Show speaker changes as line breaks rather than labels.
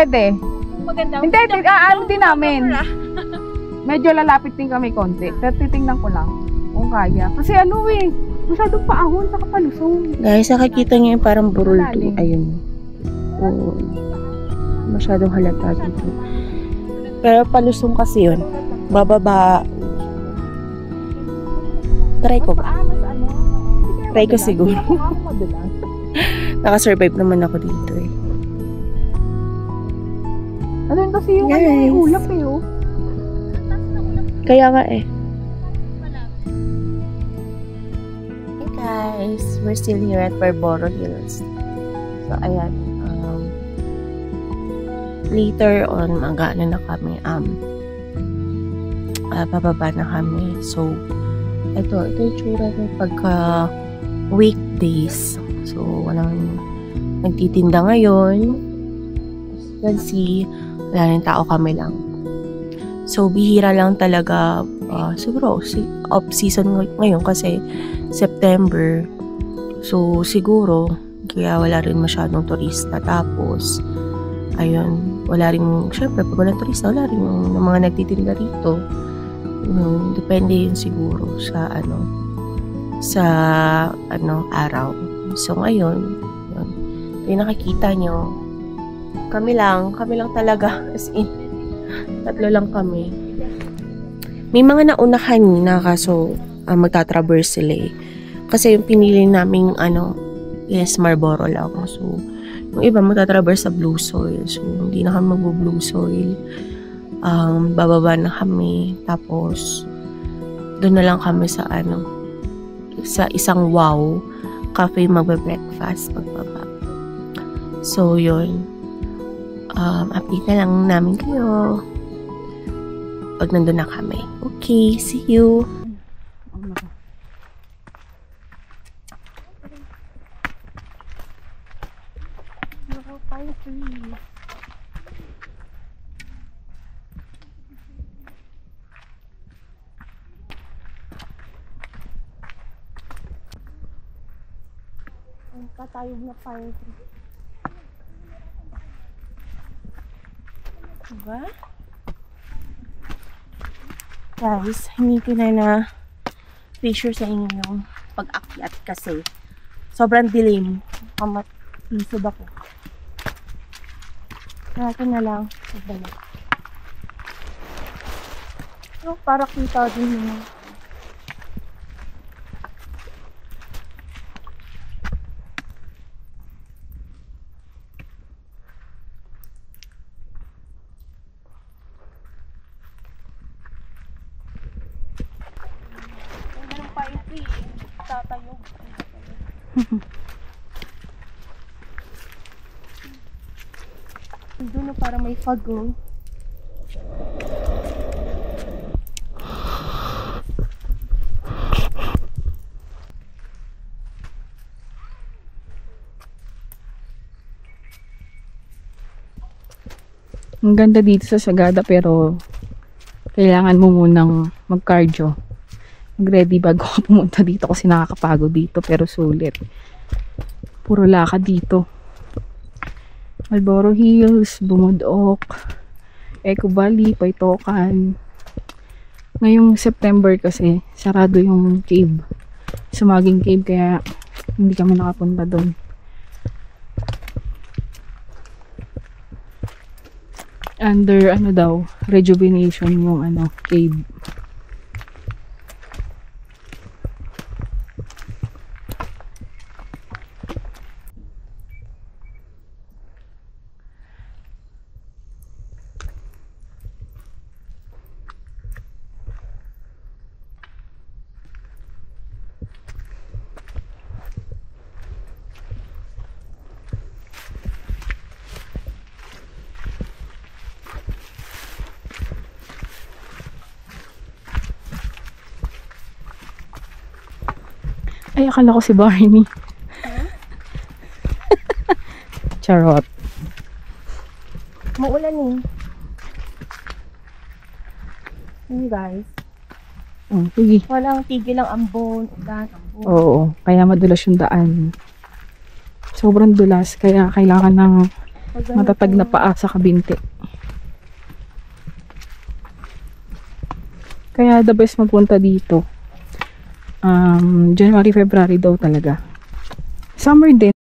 Pwede.
Maganda.
Hindi, ano din namin. Medyo lalapit din kami konti. Pero titingnan ko lang kung kaya. Kasi ano eh, masyadong paahon, saka palusong.
Guys, nakikita niyo yung parang burol to. Ayun. Oo. Masyadong halata dito. Pero palusong kasi yun. Bababa. Try ko ba? Try ko siguro. Nakasurvive naman ako dito eh.
Ano yun kasi yung ulap eh oh.
Kaya nga eh. Hey guys, we're still here at Barboro Hills. So ayan, later on mag-ano na kami, bababa na kami. So ito yung tsura ng pagka weekdays. So walang nagtitinda ngayon. As you can see, wala rin tao, kami lang. So, bihira lang talaga, siguro, off-season ngayon kasi September. So, siguro, kaya wala rin masyadong turista. Tapos, ayun, wala rin, syempre, pag walang turista, wala rin yung mga nagtitinda rito. Depende yun siguro sa, araw. So, ngayon, yun, ito yung nakikita nyo. Kami lang talaga, as in, tatlo lang kami. May mga nauna kanina kaso magtatraverse sila eh. Kasi yung pinili naming yes, Marlboro lang. So, yung iba magtatraverse sa Blue Soil. So, hindi na kami mag-Blue Soil. Bababa na kami. Tapos, doon na lang kami sa sa isang wow cafe magbe-breakfast pagbaba. So, yun. Update na lang namin kayo pag nandun na kami. Okay, see you! Ang patayog na pine tree. Diba? Guys, hindi ko na picture sa inyo yung pag-akyat kasi sobrang dilim. Lisod ako. Natin na lang. So, para kita din yung tatayog. Doon na para may fog oh.
Ang ganda dito sa Sagada pero kailangan mo munang mag-cardio. Mag-ready bago ka pumunta dito kasi nakakapagod dito pero sulit. Puro lakad dito. Marlboro Hills, Bumudok, Eco Valley, Paitokan. Ngayong September kasi sarado yung cave. Sumaging cave kaya hindi kami nakapunta doon. Under rejuvenation yung cave. Ay, akala ko si Barney. Charot.
Maulan eh. Hindi guys.
Sige.
Walang tigil ang ambon. Ulan, ambon.
Oo, kaya madulas yung daan. Sobrang dulas, kaya kailangan ng Matatag na paa sa kabinte. Kaya the best magpunta dito. January, February daw talaga. Summer din.